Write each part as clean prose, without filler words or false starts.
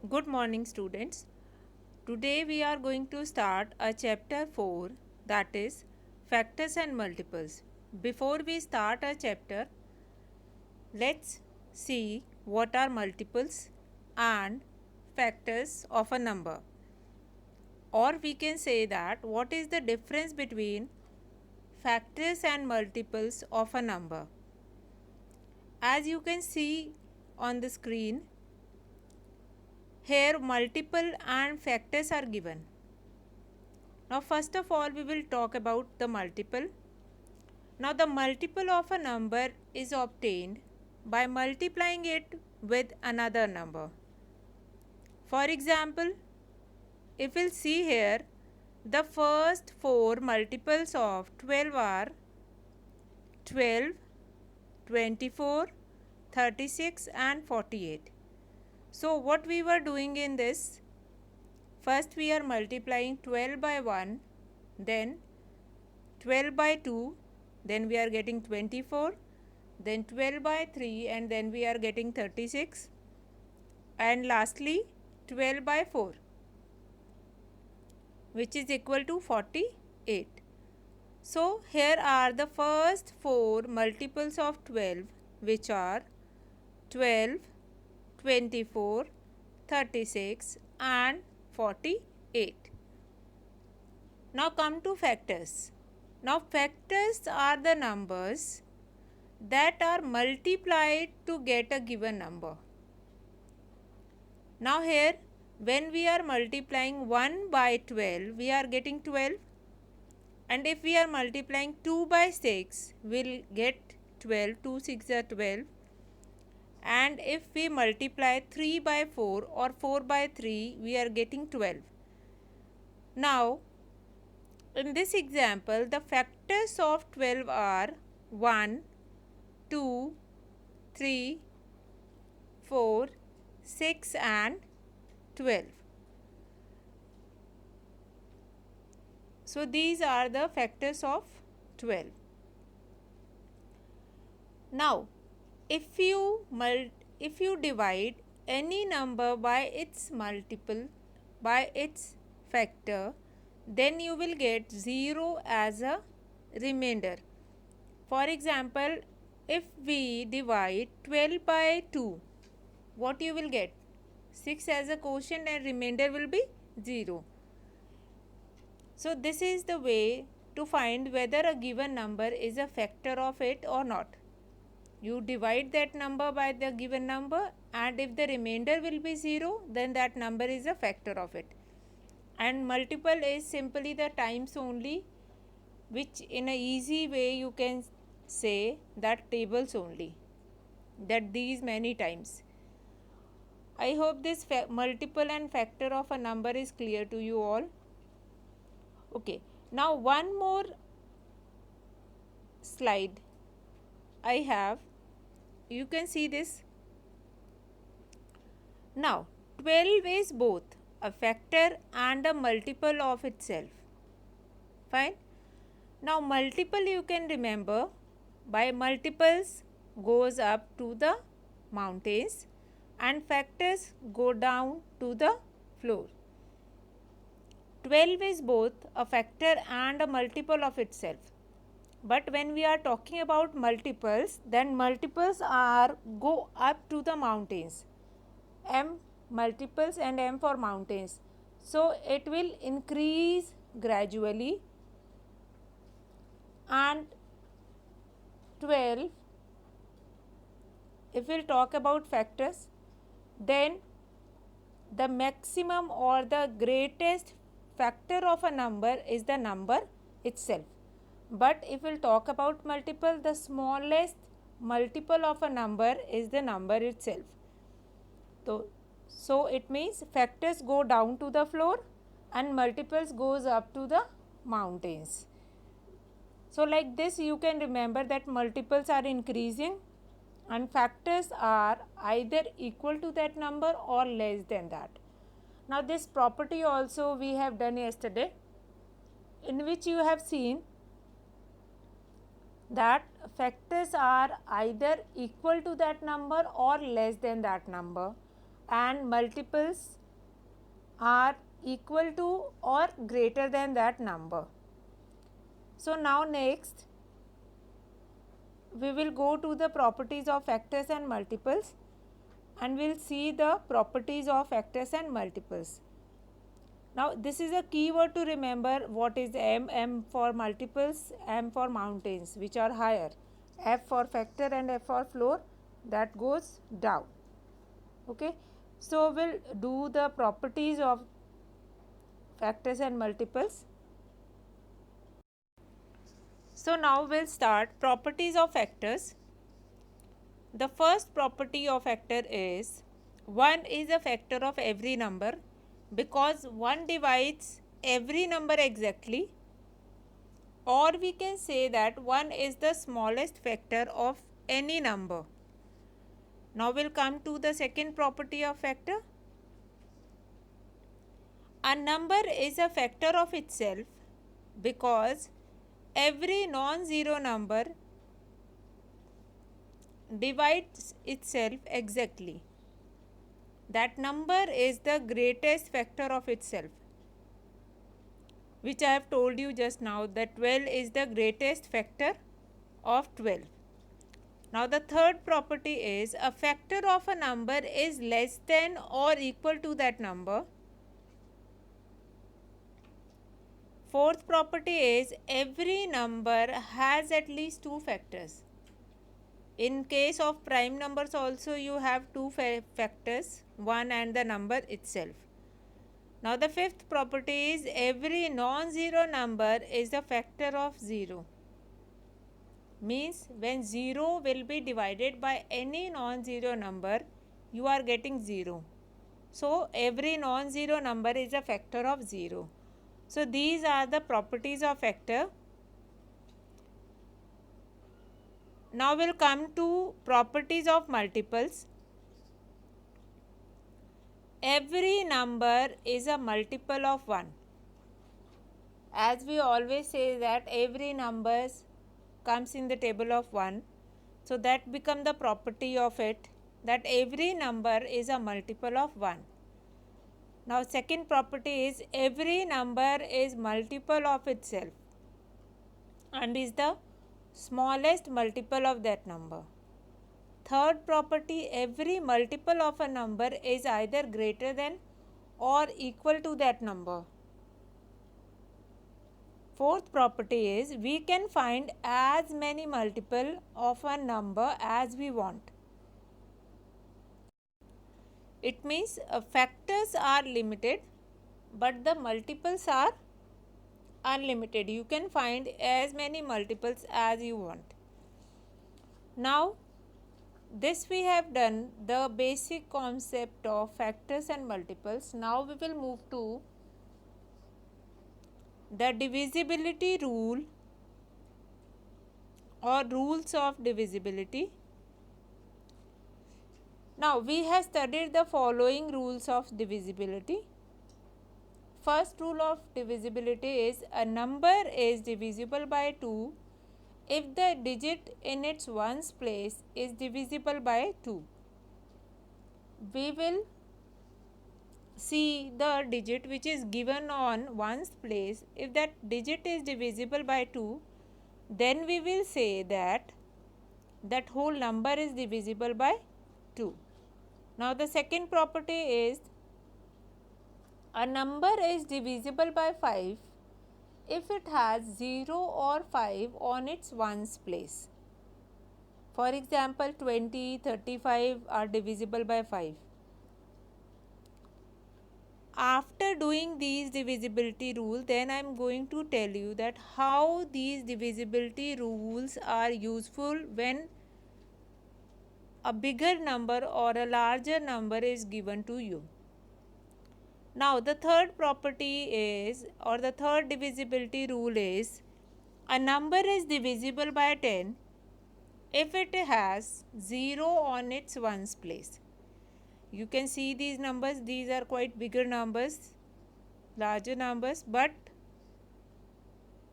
Good morning, students. Today we are going to start a chapter 4, that is factors and multiples. Before we start our chapter, let's see what are multiples and factors of a number. Or we can say that what is the difference between factors and multiples of a number. As you can see on the screen, here multiple and factors are given. Now first of all we will talk about the multiple. Now the multiple of a number is obtained by multiplying it with another number. For example, if we'll see here, the first four multiples of 12 are 12, 24, 36 and 48. So what we were doing in this, first we are multiplying 12 by 1, then 12 by 2, then we are getting 24, then 12 by 3 and then we are getting 36, and lastly 12 by 4, which is equal to 48. So here are the first four multiples of 12, which are 12, 24, 36 and 48. Now come to factors. Now factors are the numbers that are multiplied to get a given number. Now here when we are multiplying 1 by 12, we are getting 12, and if we are multiplying 2 by 6, we will get 12, 2 6 are 12, and if we multiply 3 by 4 or 4 by 3, we are getting 12. Now in this example, the factors of 12 are 1, 2, 3, 4, 6 and 12. So these are the factors of 12. Now if you divide any number by its multiple, by its factor, then you will get 0 as a remainder. For example, if we divide 12 by 2, what you will get? 6 as a quotient and remainder will be 0. So this is the way to find whether a given number is a factor of it or not. You divide that number by the given number, and if the remainder will be 0, then that number is a factor of it. And multiple is simply the times only, which in a easy way you can say that tables only, that these many times. I hope this multiple and factor of a number is clear to you all. Okay, now one more slide I have. You can see this. Now 12 is both a factor and a multiple of itself. Fine. Now multiple you can remember, by multiples goes up to the mountains and factors go down to the floor. 12 is both a factor and a multiple of itself. But when we are talking about multiples, then multiples are go up to the mountains. M multiples and M for mountains. So it will increase gradually, and 12, if we will talk about factors, then the maximum or the greatest factor of a number is the number itself. But if we will talk about multiple, the smallest multiple of a number is the number itself. So it means factors go down to the floor and multiples goes up to the mountains. So like this you can remember that multiples are increasing and factors are either equal to that number or less than that. Now this property also we have done yesterday, in which you have seen that factors are either equal to that number or less than that number. and multiples are equal to or greater than that number. So now next we will go to the properties of factors and multiples, and we will see the properties of factors and multiples. Now this is a key word to remember. What is M for multiples, M for mountains which are higher, F for factor and F for floor that goes down. Okay. So we'll do the properties of factors and multiples. So now we'll start properties of factors. The first property of factor is 1 is a factor of every number because 1 divides every number exactly, or we can say that 1 is the smallest factor of any number. Now we'll come to the second property of factor. A number is a factor of itself because every non-zero number divides itself exactly. That number is the greatest factor of itself, which I have told you just now that 12 is the greatest factor of 12. Now the third property is a factor of a number is less than or equal to that number. Fourth property is every number has at least two factors. In case of prime numbers also you have two factors, one and the number itself. Now the fifth property is every non-zero number is a factor of 0. Means when 0 will be divided by any non-zero number, you are getting 0. So every non-zero number is a factor of 0. So these are the properties of factor. Now we'll come to properties of multiples. Every number is a multiple of 1. As we always say that every numbers comes in the table of 1. So that become the property of it, that every number is a multiple of 1. Now second property is every number is multiple of itself and is the smallest multiple of that number. Third property, every multiple of a number is either greater than or equal to that number. Fourth property is we can find as many multiple of a number as we want. It means factors are limited but the multiples are unlimited. You can find as many multiples as you want. Now this we have done the basic concept of factors and multiples. Now we will move to the divisibility rule or rules of divisibility. Now we have studied the following rules of divisibility. First rule of divisibility is a number is divisible by 2 if the digit in its ones place is divisible by 2. We will see the digit which is given on ones place. If that digit is divisible by 2, then we will say that that whole number is divisible by 2. Now the second property is a number is divisible by 5 if it has 0 or 5 on its ones place. For example, 20, 35 are divisible by 5. After doing these divisibility rules, then I am going to tell you that how these divisibility rules are useful when a bigger number or a larger number is given to you. Now the third property is, or the third divisibility rule is, a number is divisible by 10 if it has 0 on its ones place. You can see these numbers, these are quite bigger numbers, larger numbers, but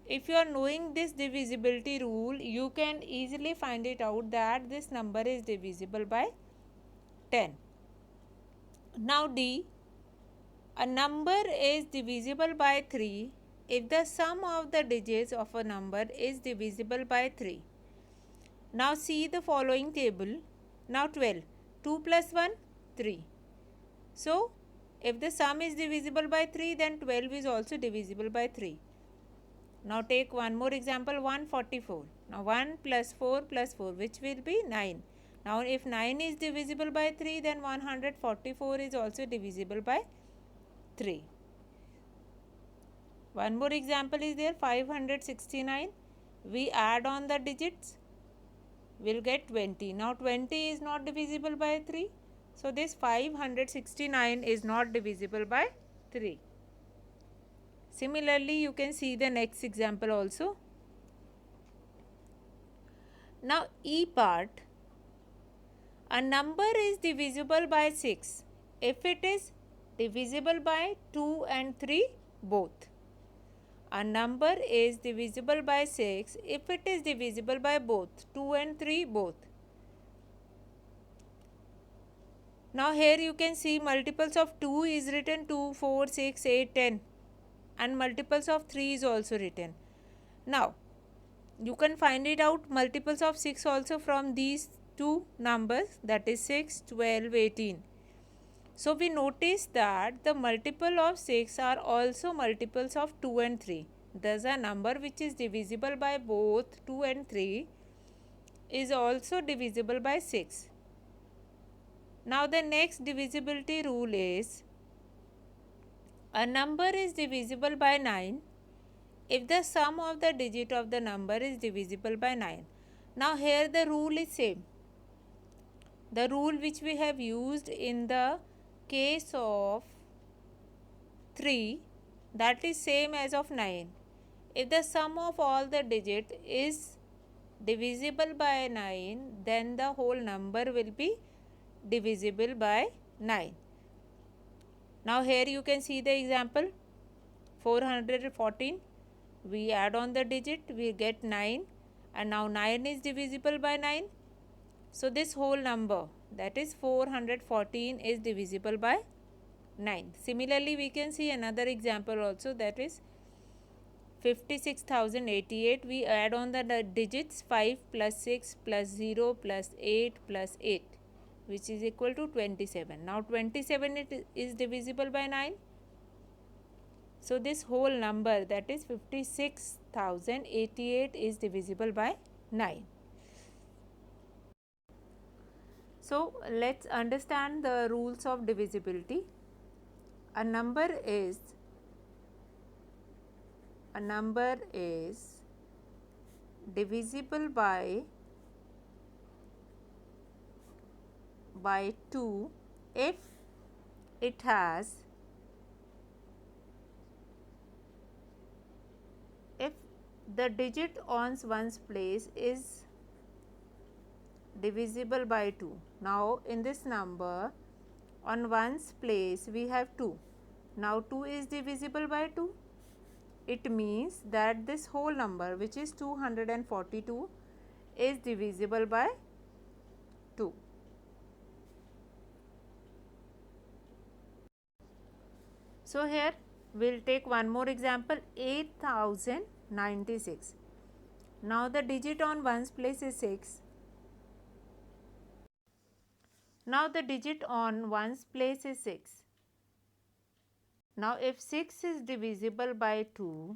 if you are knowing this divisibility rule, you can easily find it out that this number is divisible by 10. Now D, a number is divisible by 3 if the sum of the digits of a number is divisible by 3. Now see the following table. Now 12. 2 plus 1, 3. So, if the sum is divisible by 3, then 12 is also divisible by 3. Now take one more example, 144. Now 1 plus 4 plus 4, which will be 9. Now if 9 is divisible by 3, then 144 is also divisible by 3. One more example is there, 569. We add on the digits, we'll get 20. Now 20 is not divisible by 3. So this 569 is not divisible by 3. Similarly, you can see the next example also. Now E part, a number is divisible by 6 if it is divisible by 2 and 3 both. A number is divisible by 6 if it is divisible by both 2 and 3 both. Now here you can see multiples of 2 is written 2, 4, 6, 8, 10 and multiples of 3 is also written. Now you can find it out multiples of 6 also from these two numbers, that is 6, 12, 18. So we notice that the multiple of 6 are also multiples of 2 and 3. Thus a number which is divisible by both 2 and 3 is also divisible by 6. Now the next divisibility rule is, a number is divisible by 9 if the sum of the digit of the number is divisible by 9. Now here the rule is same. The rule which we have used in the case of 3, that is same as of 9. If the sum of all the digits is divisible by 9, then the whole number will be divisible by 9. Now here you can see the example, 414. We add on the digit, we get 9 and now 9 is divisible by 9. So this whole number, that is 414, is divisible by 9. Similarly, we can see another example also, that is 56,088. We add on the digits 5 plus 6 plus 0 plus 8 plus 8, which is equal to 27. Now 27 is divisible by 9. So this whole number, that is 56,088, is divisible by 9. So let's understand the rules of divisibility. A number is divisible by 2 if it has, if the digit on one's place is divisible by 2. Now in this number, on one's place we have 2. Now 2 is divisible by 2. It means that this whole number, which is 242, is divisible by 2. So here we'll take one more example, 8096. Now the digit on one's place is 6. Now the digit on one's place is 6. Now if 6 is divisible by 2,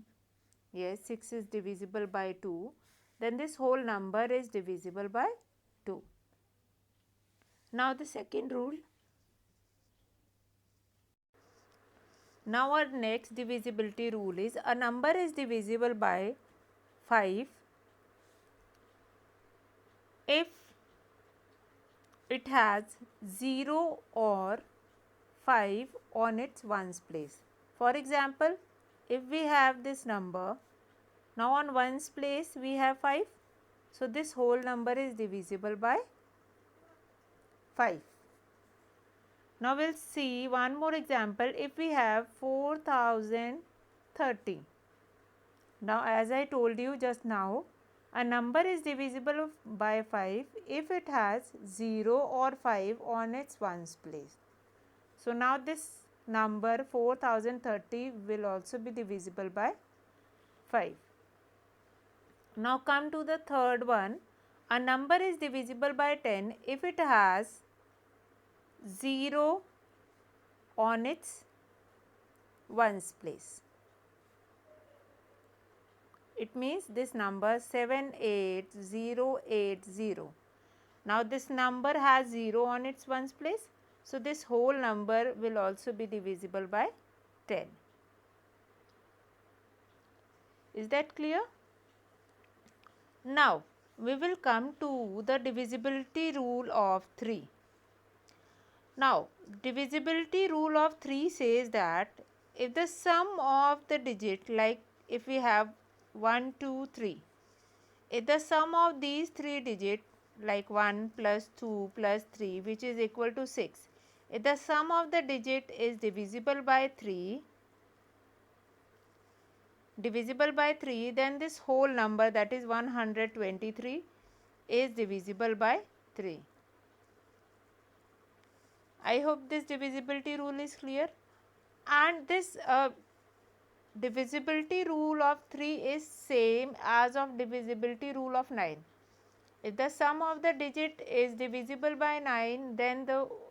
yes, 6 is divisible by 2, then this whole number is divisible by 2. Now the second rule. Now our next divisibility rule is, a number is divisible by 5 if it has 0 or 5 on its ones place. For example, if we have this number, now on ones place we have 5, so this whole number is divisible by 5. Now we'll see one more example. If we have 4030. Now as I told you just now, a number is divisible by 5 if it has 0 or 5 on its ones place. So now this number 4030 will also be divisible by 5. Now come to the third one. A number is divisible by 10 if it has 0 on its ones place. It means this number 78080. Now this number has 0 on its ones place. So this whole number will also be divisible by 10. Is that clear? Now we will come to the divisibility rule of 3. Now divisibility rule of 3 says that if the sum of the digit, like if we have 1, 2, 3, if the sum of these 3 digits like 1 plus 2 plus 3 which is equal to 6, if the sum of the digit is divisible by 3, then this whole number, that is 123, is divisible by 3. I hope this divisibility rule is clear. And this divisibility rule of 3 is same as of divisibility rule of 9. If the sum of the digit is divisible by 9, then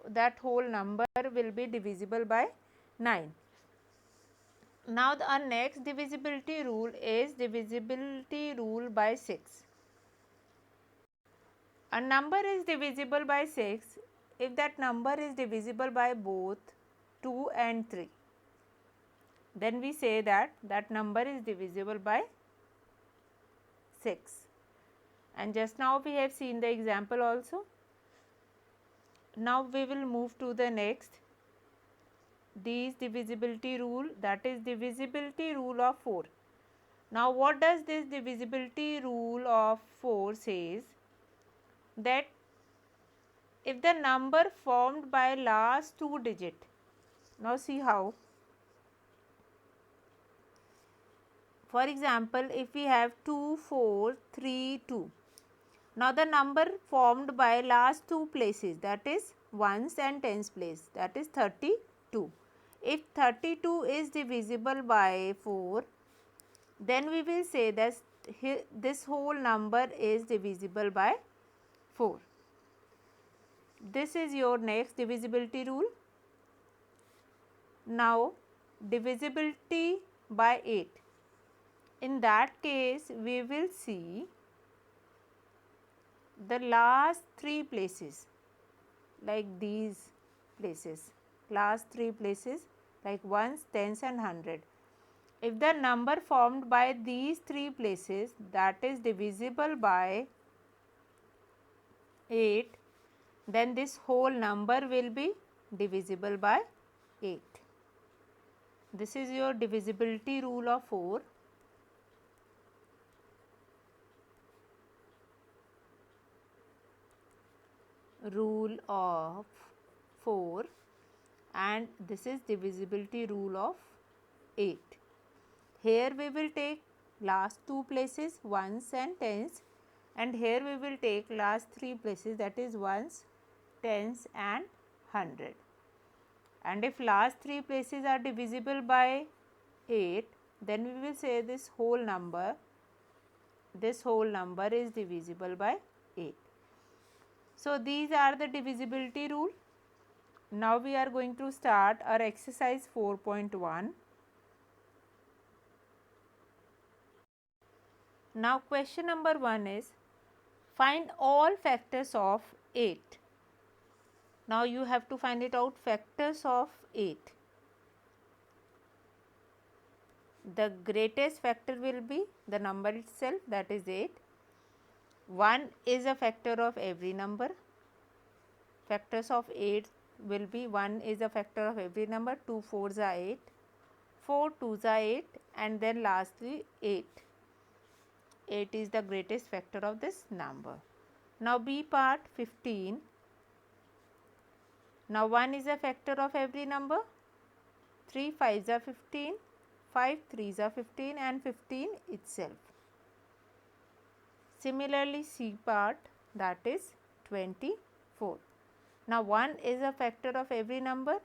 that whole number will be divisible by 9. Now our next divisibility rule is divisibility rule by 6. A number is divisible by 6 if that number is divisible by both 2 and 3. Then we say that that number is divisible by 6. And just now we have seen the example also. Now we will move to the next. This divisibility rule, that is divisibility rule of 4. Now what does this divisibility rule of 4 says? That if the number formed by last 2 digit, now see how. For example, if we have 2, 4, 3, 2. Now the number formed by last 2 places, that is ones and tens place, that is 32. If 32 is divisible by 4, then we will say that this whole number is divisible by 4. This is your next divisibility rule. Now divisibility by 8. In that case, we will see the last 3 places, like these places, last 3 places like ones, tens and 100. If the number formed by these 3 places, that is divisible by 8, then this whole number will be divisible by 8. This is your divisibility rule of 4. Rule of 4, and this is divisibility rule of 8. Here we will take last 2 places ones and tens, and here we will take last 3 places, that is ones, tens and 100. And if last 3 places are divisible by 8, then we will say this whole number is divisible by 8. So these are the divisibility rule. Now we are going to start our exercise 4.1. Now question number 1 is, find all factors of 8. Now you have to find it out, factors of 8. The greatest factor will be the number itself, that is 8. 1 is a factor of every number. Factors of 8 will be 1 is a factor of every number, 2 4s are 8, 4 2s are 8, and then lastly 8. 8 is the greatest factor of this number. Now B part, 15. Now 1 is a factor of every number, 3 5s are 15, 5 3s are 15, and 15 itself. Similarly C part, that is 24. Now 1 is a factor of every number,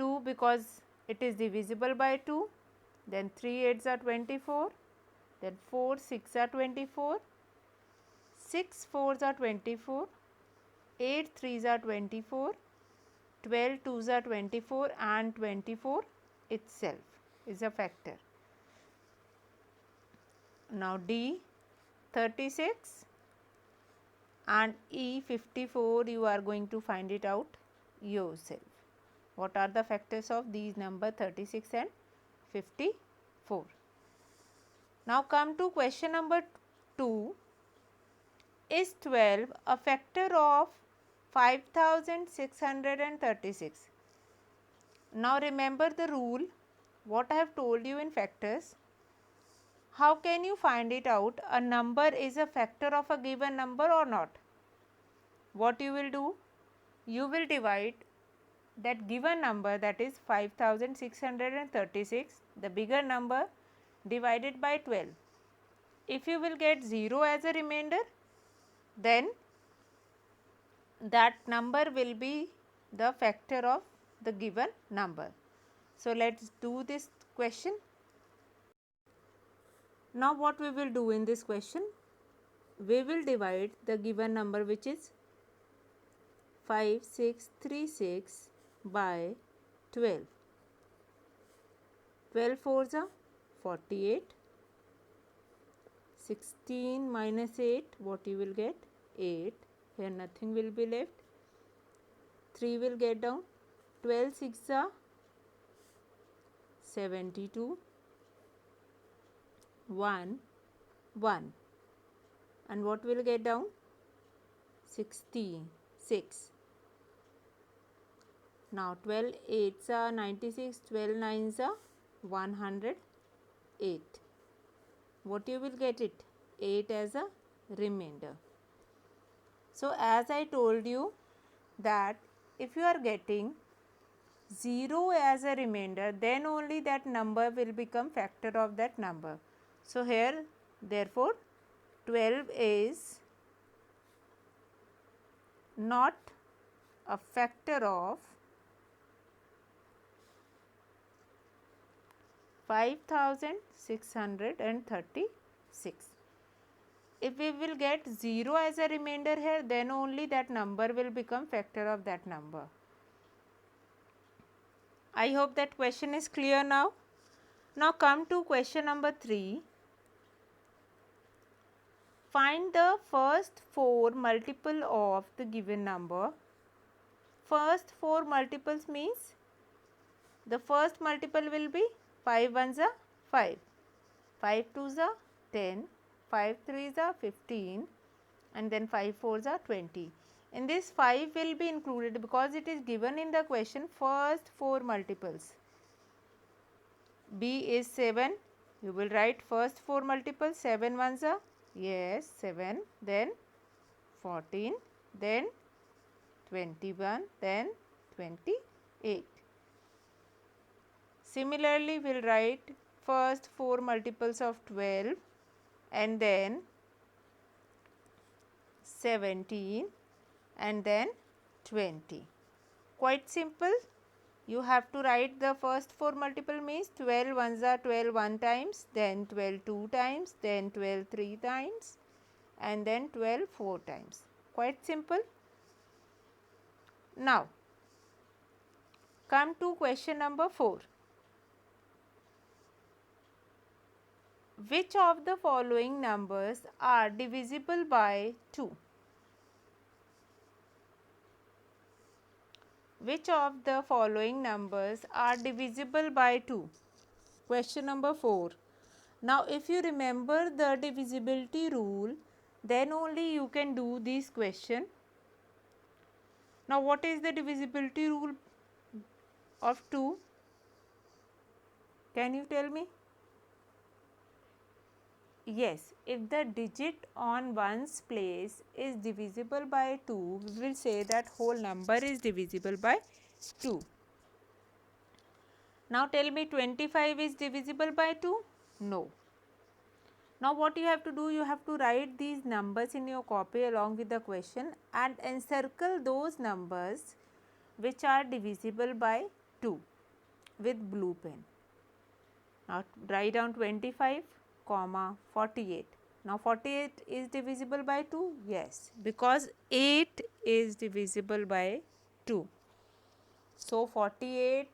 2 because it is divisible by 2, then 3 8s are 24, then 4 6 are 24, 6 4s are 24, 8 3s are 24, 12 2s are 24 and 24 itself is a factor. Now D 36 and E 54 you are going to find it out yourself. What are the factors of these number 36 and 54? Now come to question number 2. Is 12 a factor of 5636? Now remember the rule what I have told you in factors. How can you find it out a number is a factor of a given number or not? What you will do? You will divide that given number, that is 5636, the bigger number, divided by 12. If you will get 0 as a remainder, then that number will be the factor of the given number. So let us do this question. Now what we will do in this question? We will divide the given number, which is 5636 by 12. 12 fours are 48. 16 minus 8, what you will get? 8. Here nothing will be left. 3 will get down. 12 6 are 72. 1 1. And what will get down? 66. Now 12 8s are 96, 12 9s are 108. What you will get it? 8 as a remainder. So as I told you that if you are getting 0 as a remainder, then only that number will become factor of that number. So here therefore 12 is not a factor of 5636. If we will get 0 as a remainder here, then only that number will become factor of that number. I hope that question is clear now. Now come to question number 3. Find the first 4 multiple of the given number. First 4 multiples means the first multiple will be 5 ones are 5, 5 twos are 10, 5 threes are 15 and then 5 fours are 20. In this 5 will be included because it is given in the question first 4 multiples. B is 7. You will write first 4 multiples. 7 ones are, yes, 7, then 14, then 21, then 28. Similarly, we will write first 4 multiples of 12 and then 17 and then 20. Quite simple. You have to write the first 4 multiple means 12 ones are 12 1 times, then 12 2 times, then 12 3 times and then 12 4 times. Quite simple. Now, come to question number 4. Which of the following numbers are divisible by 2? Which of the following numbers are divisible by 2? Question number 4. Now, if you remember the divisibility rule, then only you can do this question. Now, what is the divisibility rule of 2? Can you tell me? Yes, if the digit on one's place is divisible by 2, we will say that whole number is divisible by 2. Now tell me, 25 is divisible by 2? No. Now what you have to do, you have to write these numbers in your copy along with the question and encircle those numbers which are divisible by 2. with blue pen. Now write down 25, 48. Now 48 is divisible by 2? Yes, because 8 is divisible by 2. So 48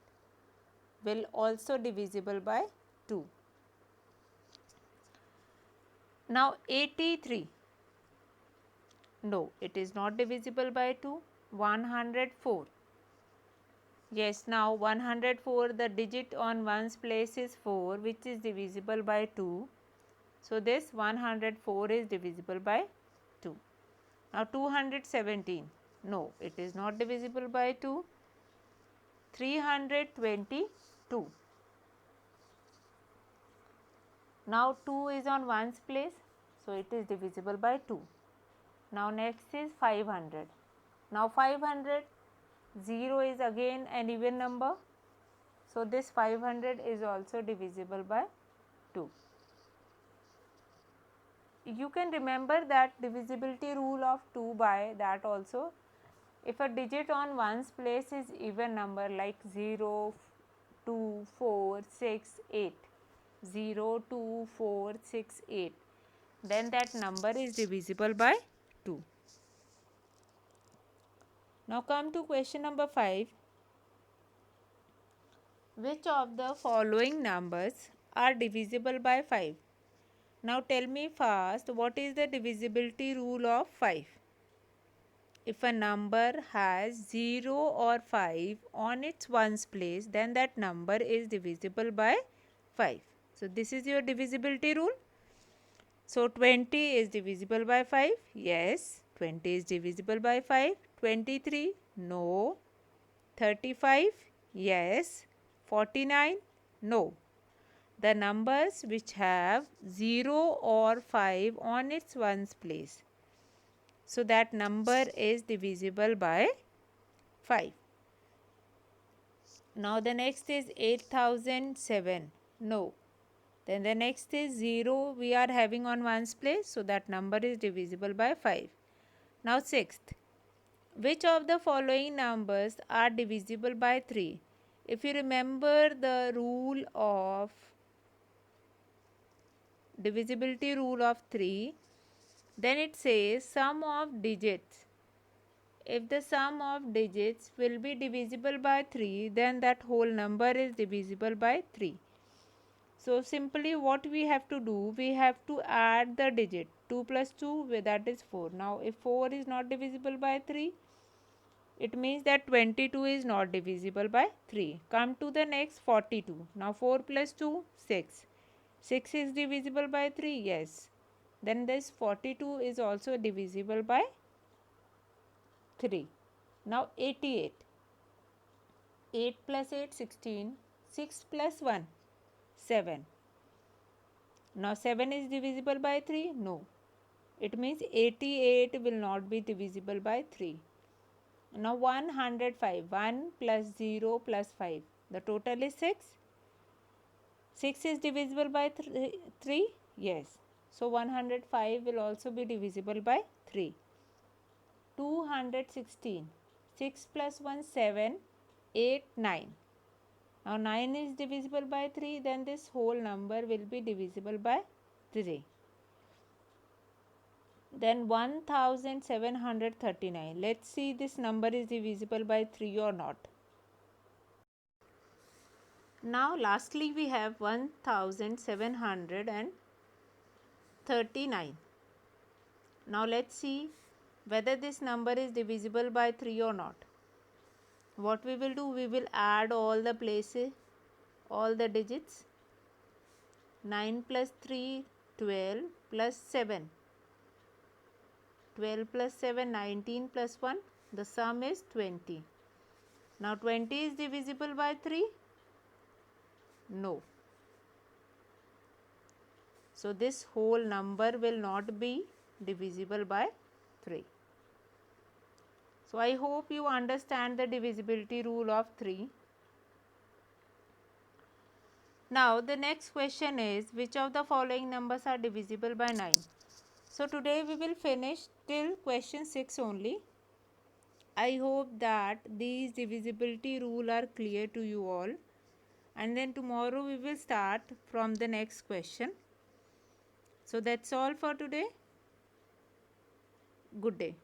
will also divisible by 2. Now 83. No, it is not divisible by 2. 104. Yes, now 104, the digit on one's place is 4, which is divisible by 2. So this 104 is divisible by 2. Now 217. No, it is not divisible by 2. 322. Now 2 is on one's place, so it is divisible by 2. Now next is 500. Now 500, 0 is again an even number, so this 500 is also divisible by 2. You can remember that divisibility rule of 2 by that also. If a digit on one's place is even number like 0, 2, 4, 6, 8, 0, 2, 4, 6, 8, then that number is divisible by 2. Now come to question number 5. Which of the following numbers are divisible by 5? Now tell me first, what is the divisibility rule of 5? If a number has 0 or 5 on its ones place, then that number is divisible by 5. So this is your divisibility rule. So 20 is divisible by 5. Yes, 20 is divisible by 5. 23, no. 35, yes. 49, no. The numbers which have 0 or 5 on its ones place, so that number is divisible by 5. Now the next is 8007, no. Then the next is 0 we are having on ones place, so that number is divisible by 5. Now 6th, which of the following numbers are divisible by 3? If you remember the rule of divisibility rule of 3, then it says sum of digits. If the sum of digits will be divisible by 3, then that whole number is divisible by 3. So simply what we have to do, we have to add the digit. 2 plus 2, that is 4. Now if 4 is not divisible by 3, it means that 22 is not divisible by 3. Come to the next 42. Now 4 plus 2, 6. 6 is divisible by 3, yes. Then this 42 is also divisible by 3. Now 88. 8 plus 8, 16. 6 plus 1, 7. Now 7 is divisible by 3? No. It means 88 will not be divisible by 3. Now 105. 1 plus 0 plus 5. The total is 6. 6 is divisible by 3? Yes. So 105 will also be divisible by 3. 216. 6 plus 1, 7. 8, 9. Now 9 is divisible by 3, then this whole number will be divisible by 3. Then 1739. Let's see this number is divisible by 3 or not. Now lastly we have 1739. Now let's see whether this number is divisible by 3 or not. What we will do, we will add all the places, all the digits. 9 plus 3, 12 plus 7. 12 plus 7, 19 plus 1, the sum is 20. Now 20 is divisible by 3? No. So this whole number will not be divisible by 3. So I hope you understand the divisibility rule of 3. Now the next question is, which of the following numbers are divisible by 9? So today we will finish till question 6 only. I hope that these divisibility rule are clear to you all. and then tomorrow we will start from the next question. So that's all for today. Good day.